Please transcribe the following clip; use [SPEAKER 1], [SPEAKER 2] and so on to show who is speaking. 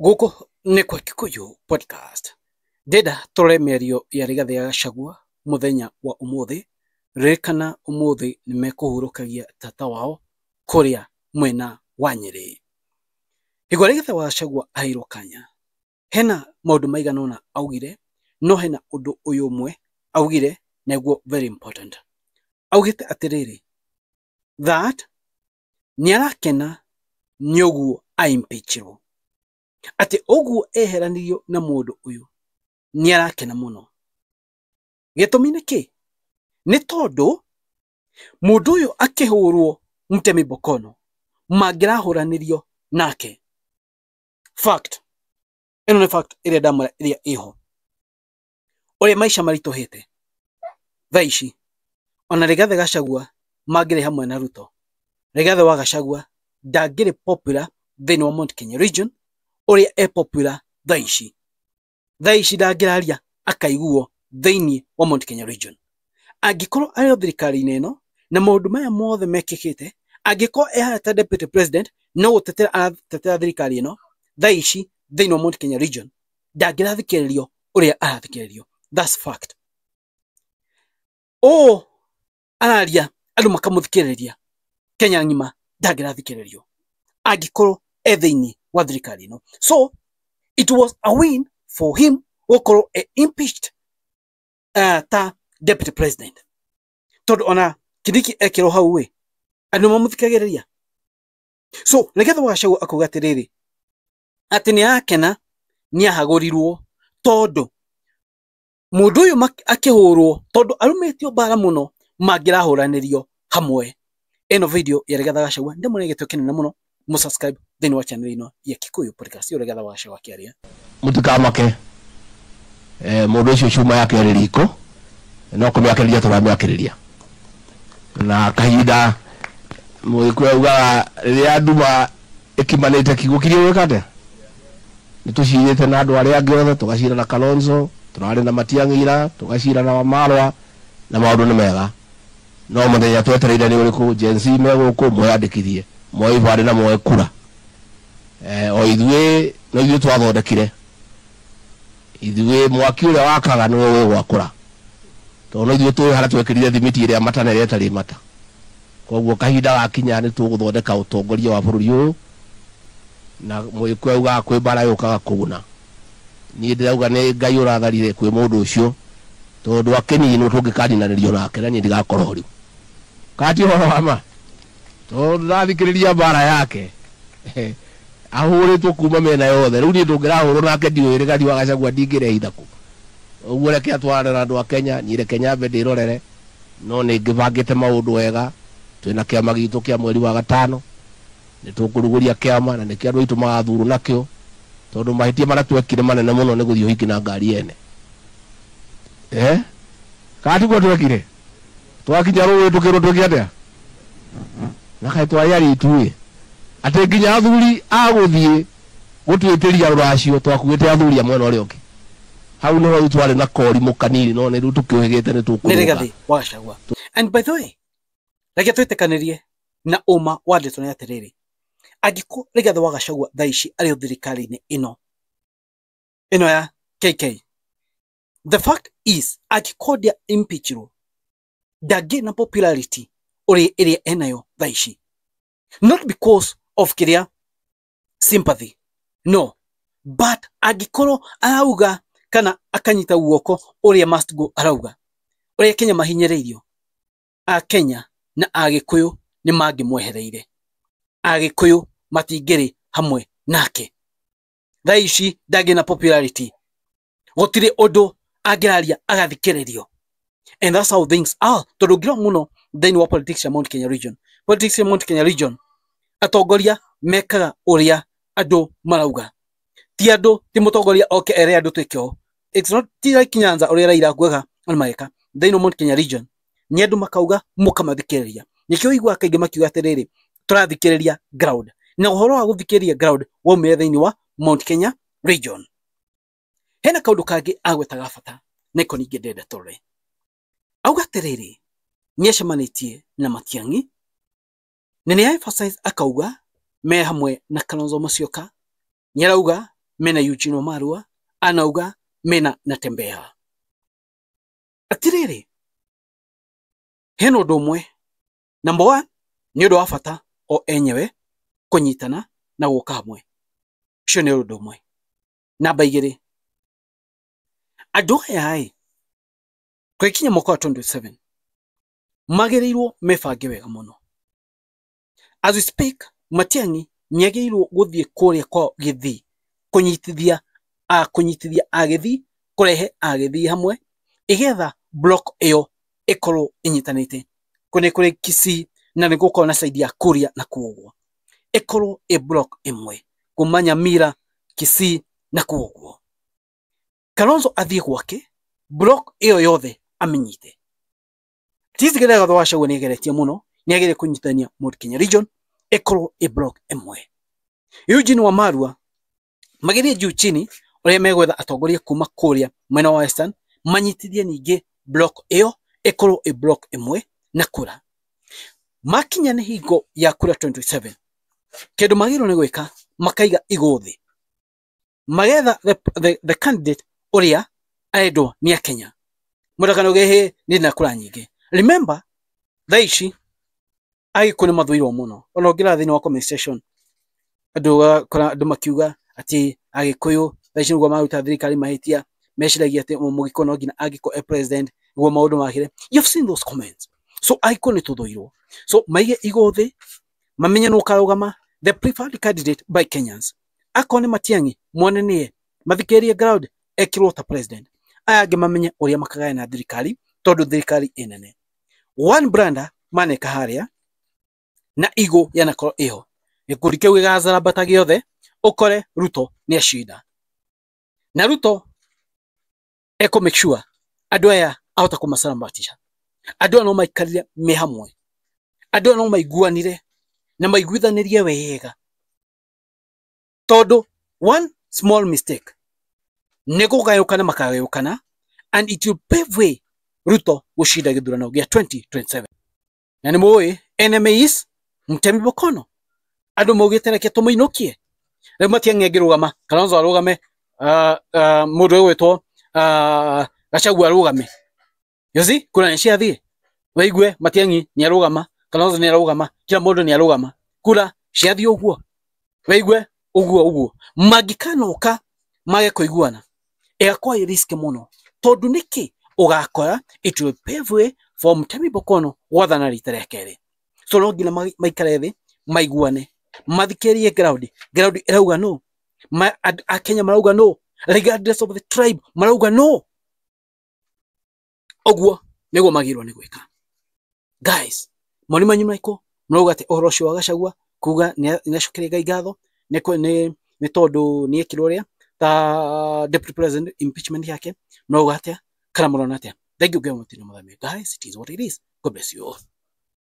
[SPEAKER 1] Gũkũ nĩ kwa Kikuyu podcast. Ndenda tũrore mĩario ya Rigathĩ wa Gachagua mũthenya wa ũmũthĩ. Ririkana ũmũthĩ nĩ mekũhurũkagia tata wao kũrĩa mwena wa Nyĩrĩ. Hĩndĩ Rigathĩ wa Gachagua aheirwo kanya, hena maũndũ maigana ũna augire, no hena ũndũ ũyũ ũmwe augire naguo very important. Augĩte atĩrĩrĩ, that nĩarakena nĩ ũguo aimpeachirwo. Ati ũguo eheranirio na mũndũ ũyũ nĩarakena mũno. Gĩtũmi nĩ kĩ? Nĩ tondũ mũndũ ũyũ akĩhũrwo Mutemi Bokono mangĩrahũranĩrio nake. Fact. Ĩno nĩ fact ĩrĩa ndamwĩra ĩrĩa ĩho. Ũrĩa maica maritũhĩte thaa ici, ona Rigathĩ Gachagua mangĩrĩ hamwe na Ruto, Rigathĩ wa Gachagua ndangĩrĩ popular thĩinĩ wa Mount Kenya region ũrĩa popular thaa ici. Thaa ici ndangĩraria akaiguo thĩinĩ wa Mount Kenya region. Angĩkorwo arĩ thirikari-inĩ ĩno na maũndũ maya mothe mekĩkĩte, angĩkorwo ehata deputy president no gũtetera thirikari ĩno thaa ici thĩinĩ wa Mount Kenya region, ndangĩrathikĩrĩrio ũrĩa arathikĩrĩrio. That's fact. Araria andũ makamũthikĩrĩria, Kenya ng'ima ndangĩrathikĩrĩrio angĩkorwo thĩinĩ wa thirikari ĩno. So it was a win for him gũkorwo impeached ta deputy president. Tondũ ona Kindiki ekĩrwo hau andũ mamũthikagĩrĩria. So Rigathĩ wa Gachagua akauga atĩrĩrĩ, atĩ nĩarakena nĩahagũrirwo tondũ mũndũ ũyũ akĩhũrwo tondũ arumĩtio mbara mũno mangĩrahũranĩrio hamwe. Ĩno video ya Rigathĩ wa Gachagua ndĩmũrĩa gĩtĩo kĩnene mũno. Subscribe thĩinĩ wa channel ĩno ya Kikuyu podcast. Rigathĩ wa Gachagua akĩaria.
[SPEAKER 2] Mũtikamake mũndũ ũcio cuma yake ĩrĩ riko, no kũmĩakĩrĩria tũramĩakĩrĩria. Na kahinda mũgĩkũyũ ugaga rĩrĩa nduma ĩkimanĩte kiugo kĩrĩa wĩkate, nĩtũcirĩte na andũ arĩa angĩ othe, tũgacira na Kalonzo, tũrarĩ na Matiang'i, tũgacira na Wamalwa, na maũndũ nĩ mega. No mũthenya twetereire nĩ ũrĩkũ? Gen Z megũkũ mwĩyandĩkithie, moe ibandĩ na moe kura. O ithuĩ no ithuĩ twathondekire, ithuĩ mwaki ũrĩa wakaga nĩwe wĩgwakũra, tondũ no ithuĩ tũĩ harĩa twekĩrire thimiti ĩrĩa mata na ĩrĩa ĩtarĩ mata. Koguo kahinda gakinya nĩ tũgũthondeka ũtongoria wa bũrũri ũyũ, na mũgĩkũyũ augaga kwĩ mbara yũkaga kũguna. Niĩ ndĩrauga nĩ Ngai ũratharire kwĩ mũndũ ũcio, tondũ akĩninwo tũngĩkaninanĩrio nake na niĩ ndigakorwo rĩu. Kati ũhoro wa ma, tondũ ndathikĩrĩria mbara yake ahũrĩtwo kuma mĩena yothe. Rĩu niĩ ndũngĩrahũrwo nake ndiũĩ Rigathĩ wa Gachagua ndingĩrehe ithaku. Ũguo reke atwarane na andũ a Kenya, niĩ reke nyambe ndĩrorere, no nĩ ngĩbangĩte maũndũ wega. Twĩna kĩama gitũ kĩa mweri wa gatano, nĩ tũkũrugũria kĩama na nĩkĩo andũ aitũ magathurwo nakĩo, tondũ mahĩtia marĩa twekire manene mũno nĩ gũthiĩ ũhiki na ngari ene. Kana tiguo twekire? Twakinya rũĩ tũkĩrwo twĩke atĩa? Na kaĩ twarĩ aritũ atĩ nginya athuri agũthiĩ gũtwĩtĩria rũracio twakuĩte athuri a mwena ũrĩa ũngĩ. Hau nĩho rĩu twarĩ na korimũ kanini, no nĩ rĩu tũkĩũhĩgĩte nĩ tũkũrũga. Nĩ Rigathĩ wa Gachagua. And by the way, reke twĩtĩkanĩrie na ũma wa ndeto nĩ atĩrĩrĩ, angĩkorwo Rigathĩ wa Gachagua thaa ici arĩ thirikari-inĩ ĩno ya KK, the fact is angĩkorwo impeachirwo ndangĩ na popularity ĩrĩa enayo thaa ici, not because of kĩrĩa sympathy, no, but angĩkorwo arauga kana akanyita guoko ũrĩa must go arauga, ũrĩa Kenya mahinyĩrĩirio, a Kenya na Agĩkũyũ nĩ mangĩmwehereire, Agĩkũyũ matingĩrĩ hamwe nake. Thaa ici ndangĩ na popularity, gũtirĩ ũndũ angĩraria agathikĩrĩrio. And that's how things are. Tondũ ngĩrora mũno thĩinĩ wa politics ya Mount Kenya region, politics ya Mount Kenya region, atongoria mekaga ũrĩa andũ marauga. Ti andũ, ti mũtongoria oke ere andũ twĩke ũũ. It's not like Nyanza ũrĩa Raila kuoga ona mageka. Thĩinĩ wa Mount Kenya region nĩ andũ makauga mũkamathikĩrĩria. Nĩkĩo ũiguaga kaingĩ makiuga atĩrĩrĩ, tũrathikĩrĩria ground. Na ũhoro wa gũthikĩrĩria ground waumire thĩinĩ wa Mount Kenya region. Hena kaũndũ kangĩ agwetaga bata na iko ningĩ ndenda tũrore. Auga atĩrĩrĩ, nĩacemanĩtie na Matiang'i na nĩ emphasize akauga me hamwe na Kalonzo Musyoka. Nĩarauga
[SPEAKER 1] mena Eugene Wamalwa, anauga mena Natembeya. Atiriri, heno domwe, number 1, ni undu wa bata o enyewe kunyitana na guka hamwe. Cio ni undu umwe. Namba 2, andu aya kwikinya mwaka wa 27 magereirwo mebange wega muno. As we speak, Matiang'i niageirwo guthie kuria kwa Githii kunyitithia Agithii, kurehe Agithii hamwe igetha block iyo ikorwo inyitanite kuri Kisii na nigukorwo na side ya Kuria na Kuogwo ikorwo block imwe kumanya Mira, Kisii na Kuogwo. Kalonzo athie gwake block iyo yothe amenyite. Tizigere gatho wacagwo ni geretie muno, ni agere kunyitania Mount Kenya region ikorwo block imwe. Eugene Wamalwa magerie juu chini uria megwetha atongoria kuma Kuria mwena wa Western manyitithie ninge block iyo ikorwo block imwe na kura. Makinya ni hingo ya kura 27 kindu magiro ni gwika makaiga iguthi magetha the candidate uria aendwo ni Kenya murakano gehe ni na kura nyingi. Remember thaici agikune mathuirwo muno ona ngira thini wa comment section andu makiuga ati agikuyu thaici ngo maruta thirikari mahitia meciragia ati mugikono ngina agiko president go maundu magire. You've seen those comments. So agikune tuthuirwo, so maige iguthi mamenya no karugama the preferred candidate by Kenyans. Akone Matiang'i mwanenie mathikerie ground ekirwo ta president aya ange mamenya uria makagaya na thirikari tondu thirikari inene. One branda maneka haria na igo yanakoro iyo ikurike wigazara batagi yothe ukore Ruto ni ashinda na Ruto eko make sure andu aya ahota kumasarambatisha, andu no maikarire me hamwe, andu no maiguanire na maiguithanirie wega tondu one small mistake negugayukana makagayukana and it will pave way Ruto gushinda githurano gia 2027. Na ni moe enemies Mutemi Bokono andu maugite reke tumuinokie riu Matiang'i ngirugama Kalonzo arugame mundu wetwo Gachagua arugame yozi kuna nshia thie waigwe Matiang'i ni arugama Kalonzo ni arugama kila mundu ni arugama kula ciathi uguo waigwe uguo magikanoka mage kuiguana egakwa risk muno tondu niki ugakora it will pave way for Mutemi Bokono wathana rita rĩa kerĩ. So no ngina maikare thi maiguane mathikerie ground irauga no Akenya marauga no regardless of the tribe marauga no oguo niguo magirwo ni gwika. Guys, moni manyu maiko mrauga ati ohoro cio wa Gachagua kuga ni acukire Ngai ngatho ni tondu ni ekirwo ria ta deputy president impeachment yake mrauga atia kana murona atia. Thank you very much. Guys, it is what it is. God bless you all.